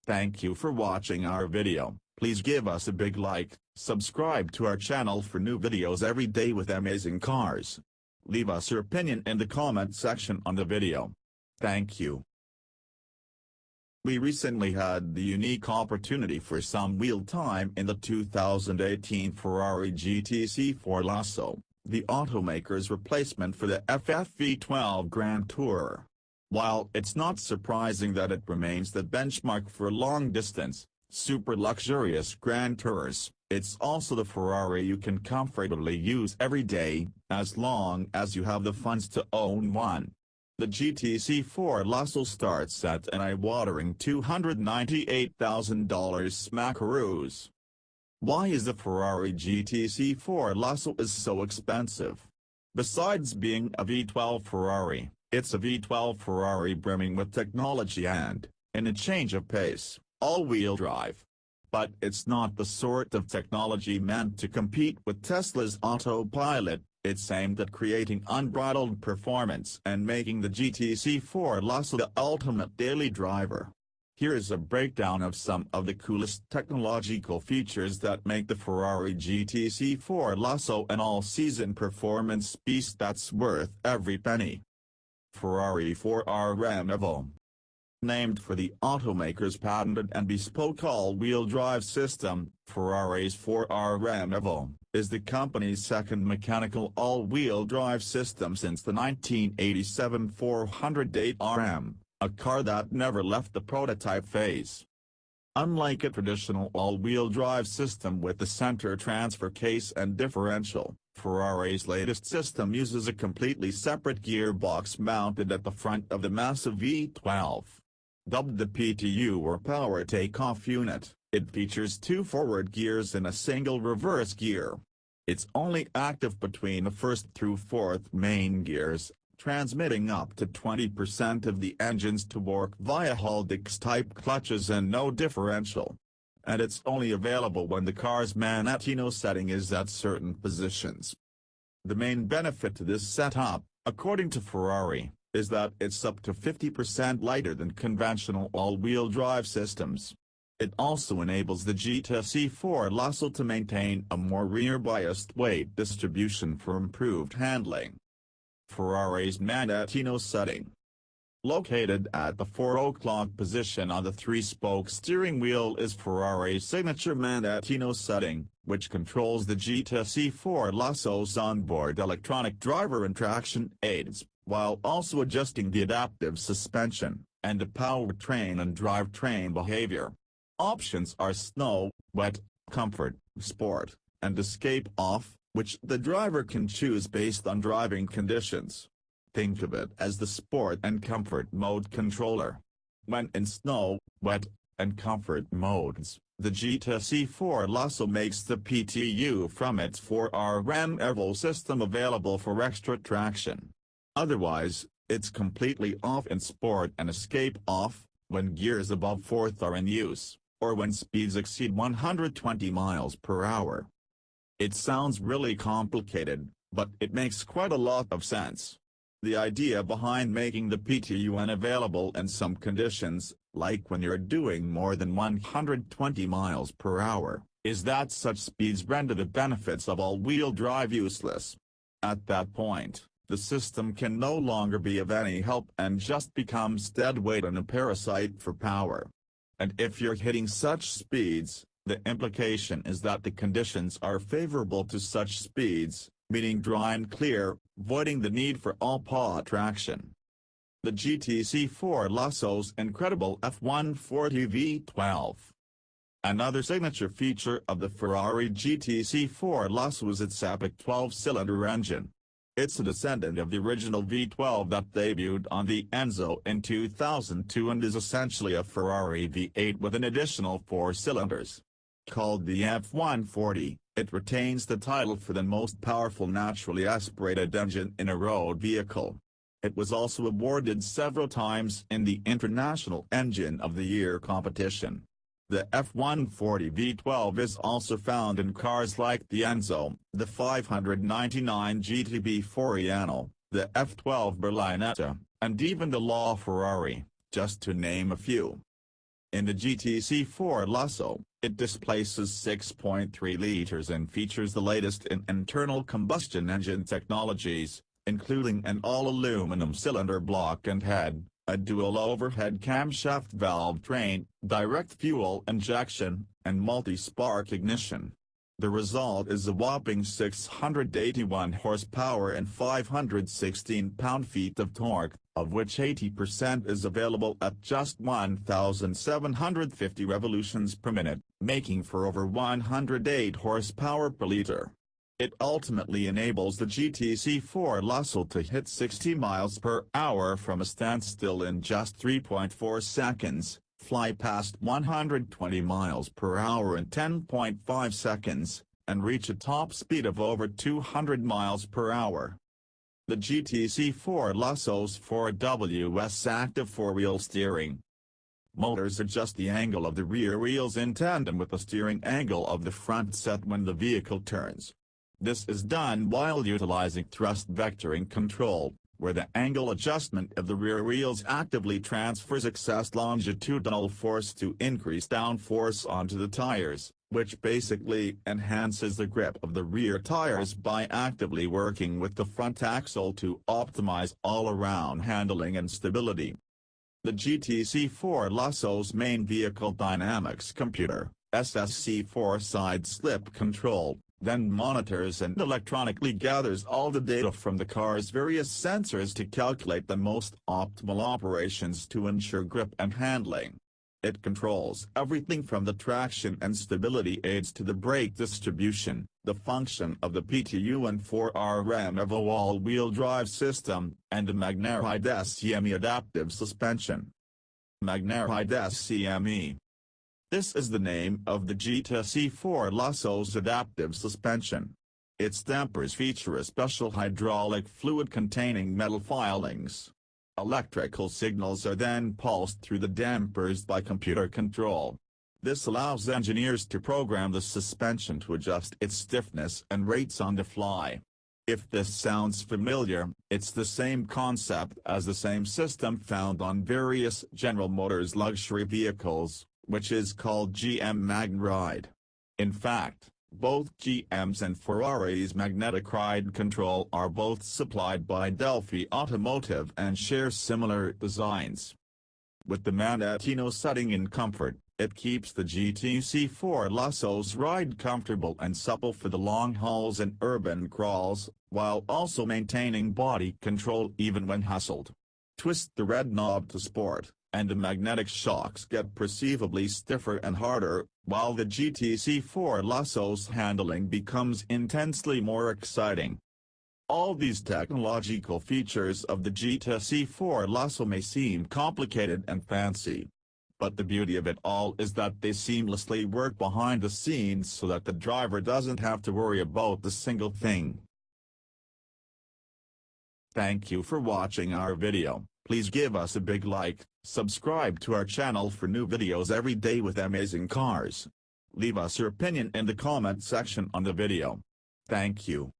Thank you for watching our video. Please give us a big like, subscribe to our channel for new videos every day with amazing cars. Leave us your opinion in the comment section on the video. Thank you. We recently had the unique opportunity for some wheel time in the 2018 Ferrari GTC4Lusso, the automaker's replacement for the FF V12 Grand Tourer. While it's not surprising that it remains the benchmark for long-distance, super luxurious Grand Tours, it's also the Ferrari you can comfortably use every day, as long as you have the funds to own one. The GTC4Lusso starts at an eye-watering $298,000 smackaroos. Why is the Ferrari GTC4Lusso is so expensive? Besides being a V12 Ferrari, it's a V12 Ferrari brimming with technology and, in a change of pace, all-wheel drive. But it's not the sort of technology meant to compete with Tesla's Autopilot. It's aimed at creating unbridled performance and making the GTC4Lusso the ultimate daily driver. Here is a breakdown of some of the coolest technological features that make the Ferrari GTC4Lusso an all-season performance beast that's worth every penny. Ferrari 4RM Evo. Named for the automaker's patented and bespoke all-wheel drive system, Ferrari's 4RM Evo is the company's second mechanical all-wheel drive system since the 1987 408RM, a car that never left the prototype phase. Unlike a traditional all-wheel drive system with the center transfer case and differential, Ferrari's latest system uses a completely separate gearbox mounted at the front of the massive V12. Dubbed the PTU or Power Takeoff Unit, it features two forward gears and a single reverse gear. It's only active between the first through fourth main gears, transmitting up to 20% of the engine's torque via Haldex-type clutches and no differential. And it's only available when the car's Manettino setting is at certain positions. The main benefit to this setup, according to Ferrari, is that it's up to 50% lighter than conventional all-wheel drive systems. It also enables the GTC4Lusso to maintain a more rear-biased weight distribution for improved handling. Ferrari's Manettino setting. Located at the 4 o'clock position on the 3-spoke steering wheel is Ferrari's signature Manettino setting, which controls the GTC4Lusso's onboard electronic driver and traction aids, while also adjusting the adaptive suspension, and the powertrain and drivetrain behavior. Options are Snow, Wet, Comfort, Sport, and Escape Off, which the driver can choose based on driving conditions. Think of it as the Sport and Comfort mode controller. When in Snow, Wet, and Comfort modes, the GTC4Lusso makes the PTU from its 4RM Evo system available for extra traction. Otherwise, it's completely off in Sport and Escape Off, when gears above fourth are in use, or when speeds exceed 120 miles per hour. It sounds really complicated, but it makes quite a lot of sense. The idea behind making the PTU unavailable in some conditions, like when you're doing more than 120 miles per hour, is that such speeds render the benefits of all-wheel drive useless. At that point, the system can no longer be of any help and just becomes dead weight and a parasite for power. And if you're hitting such speeds, the implication is that the conditions are favorable to such speeds, meaning dry and clear, avoiding the need for all-paw traction. The GTC4Lusso's incredible F140 V12. Another signature feature of the Ferrari GTC4Lusso is its epic 12-cylinder engine. It's a descendant of the original V12 that debuted on the Enzo in 2002 and is essentially a Ferrari V8 with an additional 4 cylinders. Called the F140, it retains the title for the most powerful naturally aspirated engine in a road vehicle. It was also awarded several times in the International Engine of the Year competition. The F140 V12 is also found in cars like the Enzo, the 599 GTB Foriano, the F12 Berlinetta, and even the LaFerrari, just to name a few. In the GTC4Lusso, it displaces 6.3 liters and features the latest in internal combustion engine technologies, including an all-aluminum cylinder block and head, a dual overhead camshaft valve train, direct fuel injection, and multi-spark ignition. The result is a whopping 681 horsepower and 516 pound-feet of torque, of which 80% is available at just 1,750 revolutions per minute, making for over 108 horsepower per liter. It ultimately enables the GTC4Lusso to hit 60 miles per hour from a standstill in just 3.4 seconds, fly past 120 miles per hour in 10.5 seconds, and reach a top speed of over 200 miles per hour. The GTC4Lusso's 4WS active four-wheel steering motors adjust the angle of the rear wheels in tandem with the steering angle of the front set when the vehicle turns. This is done while utilizing thrust vectoring control, where the angle adjustment of the rear wheels actively transfers excess longitudinal force to increase downforce onto the tires, which basically enhances the grip of the rear tires by actively working with the front axle to optimize all-around handling and stability. The GTC4Lusso's main vehicle dynamics computer, SSC4 side slip control, then monitors and electronically gathers all the data from the car's various sensors to calculate the most optimal operations to ensure grip and handling. It controls everything from the traction and stability aids to the brake distribution, the function of the PTU and 4RM of a all-wheel drive system, and the MagneRide SCME adaptive suspension. MagneRide SCME. This is the name of the GTC4Lusso's adaptive suspension. Its dampers feature a special hydraulic fluid containing metal filings. Electrical signals are then pulsed through the dampers by computer control. This allows engineers to program the suspension to adjust its stiffness and rates on the fly. If this sounds familiar, it's the same concept as the same system found on various General Motors luxury vehicles, which is called GM MagneRide. In fact, both GM's and Ferrari's magnetic ride control are both supplied by Delphi Automotive and share similar designs. With the Manettino setting in comfort, it keeps the GTC4Lusso's ride comfortable and supple for the long hauls and urban crawls, while also maintaining body control even when hustled. Twist the red knob to sport, and the magnetic shocks get perceivably stiffer and harder, while the GTC4Lusso's handling becomes intensely more exciting. All these technological features of the GTC4Lusso may seem complicated and fancy. But the beauty of it all is that they seamlessly work behind the scenes so that the driver doesn't have to worry about a single thing. Thank you for watching our video. Please give us a big like, subscribe to our channel for new videos every day with amazing cars. Leave us your opinion in the comment section on the video. Thank you.